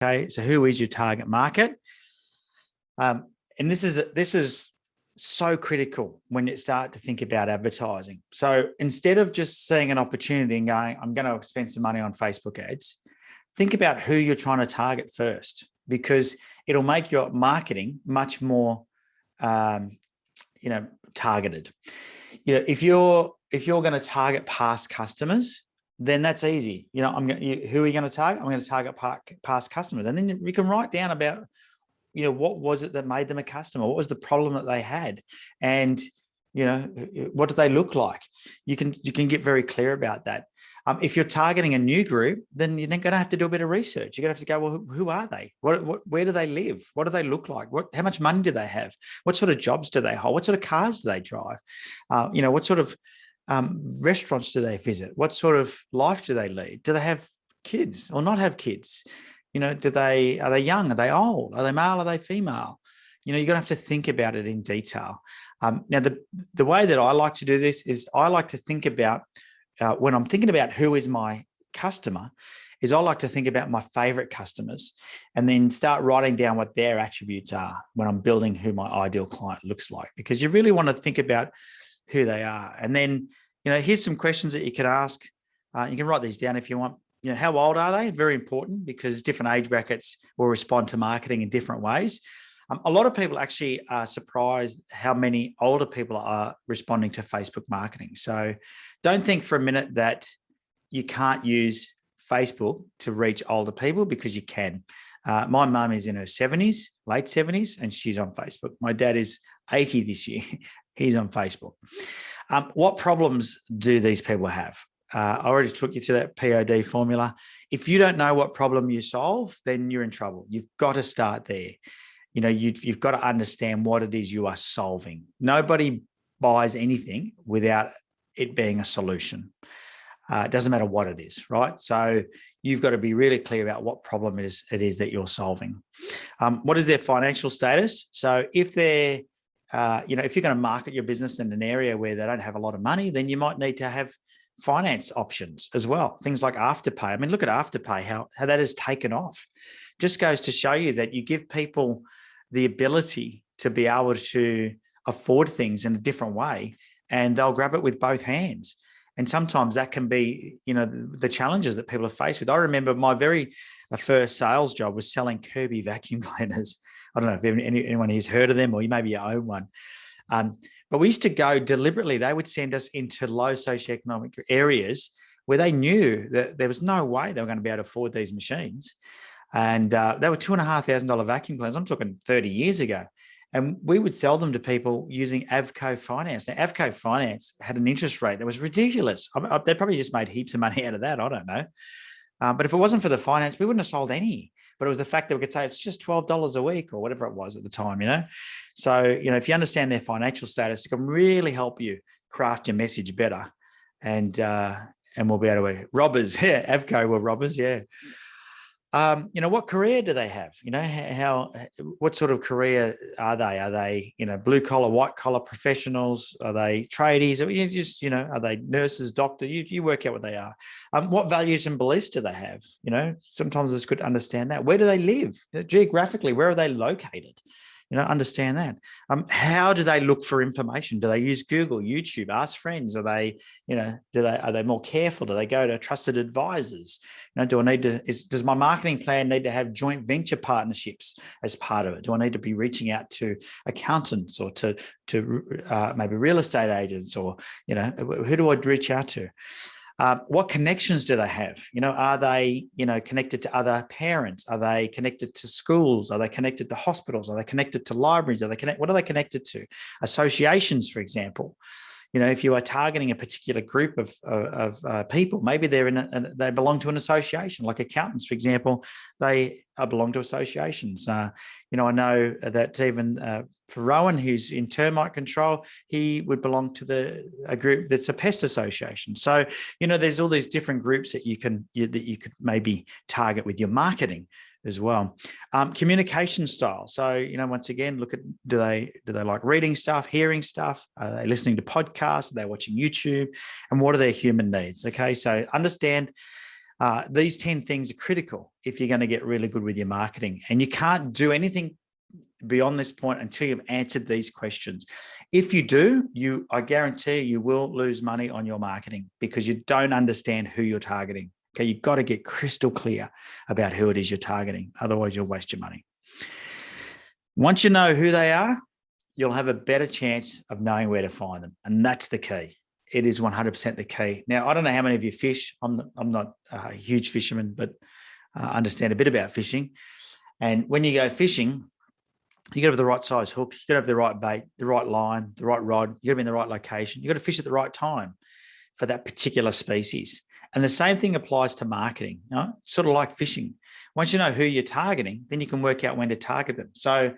Okay, so who is your target market? And this is so critical when you start to think about advertising. So instead of just seeing an opportunity and going, I'm going to spend some money on Facebook ads, think about who you're trying to target first, because it'll make your marketing much more, targeted. If you're going to target past customers, then that's easy. Who are you going to target? I'm going to target past customers, and then you can write down about, what was it that made them a customer? What was the problem that they had? And, what do they look like? You can get very clear about that. If you're targeting a new group, then you're going to have to do a bit of research. You're going to have to go, well, who are they? Where do they live? What do they look like? How much money do they have? What sort of jobs do they hold? What sort of cars do they drive? What sort of restaurants do they visit? What sort of life do they lead? Do they have kids or not have kids? Are they young? Are they old? Are they male? Are they female? You're going to have to think about it in detail. Now, the way that I like to do this is I like to think about, when I'm thinking about who is my customer, is I like to think about my favorite customers and then start writing down what their attributes are when I'm building who my ideal client looks like, because you really want to think about who they are. And then, here's some questions that you can ask. You can write these down if you want. How old are they? Very important, because different age brackets will respond to marketing in different ways. A lot of people actually are surprised how many older people are responding to Facebook marketing. So don't think for a minute that you can't use Facebook to reach older people, because you can. My mum is in her 70s, late 70s, and she's on Facebook. My dad is 80 this year. He's on Facebook. What problems do these people have? I already took you through that POD formula. If you don't know what problem you solve, then you're in trouble. You've got to start there. You've got to understand what it is you are solving. Nobody buys anything without it being a solution. It doesn't matter what it is, right? So you've got to be really clear about what problem it is that you're solving. What is their financial status? So if they're, if you're going to market your business in an area where they don't have a lot of money, then you might need to have finance options as well. Things like Afterpay. I mean, look at Afterpay, how that has taken off. Just goes to show you that you give people the ability to be able to afford things in a different way, and they'll grab it with both hands. And sometimes that can be, the challenges that people are faced with. I remember my very first sales job was selling Kirby vacuum cleaners. I don't know if anyone has heard of them, or you maybe you own one. But we used to go deliberately. They would send us into low socioeconomic areas where they knew that there was no way they were going to be able to afford these machines. And they were $2,500 vacuum cleaners. I'm talking 30 years ago. And we would sell them to people using Avco Finance. Now, Avco Finance had an interest rate that was ridiculous. They probably just made heaps of money out of that. I don't know. But if it wasn't for the finance, we wouldn't have sold any. But it was the fact that we could say it's just $12 a week or whatever it was at the time, So, if you understand their financial status, it can really help you craft your message better. And we'll be able to, robbers, yeah, Avco were robbers, yeah. What career do they have? What sort of career are they? Are they, blue collar, white collar professionals? Are they tradies? Are they nurses, doctors? You work out what they are. What values and beliefs do they have? Sometimes it's good to understand that. Where do they live? Geographically, where are they located? Understand that. How do they look for information? Do they use Google, YouTube, ask friends? Are they, are they more careful? Do they go to trusted advisors? Does my marketing plan need to have joint venture partnerships as part of it? Do I need to be reaching out to accountants or to maybe real estate agents, or, who do I reach out to? What connections do they have? Are they, connected to other parents? Are they connected to schools? Are they connected to hospitals? Are they connected to libraries? What are they connected to? Associations, for example. If you are targeting a particular group of people, maybe they belong to an association, like accountants, for example, they belong to associations. I know that even for Rowan, who's in termite control, he would belong to a group that's a pest association. So, there's all these different groups that you could maybe target with your marketing as well. Communication style. So, once again, look at, do they like reading stuff, hearing stuff? Are they listening to podcasts? Are they watching YouTube? And what are their human needs? Okay, so understand These 10 things are critical if you're going to get really good with your marketing. And you can't do anything beyond this point until you've answered these questions. If you do, I guarantee you will lose money on your marketing because you don't understand who you're targeting. Okay, you've got to get crystal clear about who it is you're targeting. Otherwise, you'll waste your money. Once you know who they are, you'll have a better chance of knowing where to find them. And that's the key. It is 100% the key. Now, I don't know how many of you fish. I'm not a huge fisherman, but I understand a bit about fishing. And when you go fishing, you got to have the right size hook. You got to have the right bait, the right line, the right rod. You got to be in the right location. You got to fish at the right time for that particular species. And the same thing applies to marketing. Sort of like fishing. Once you know who you're targeting, then you can work out when to target them. So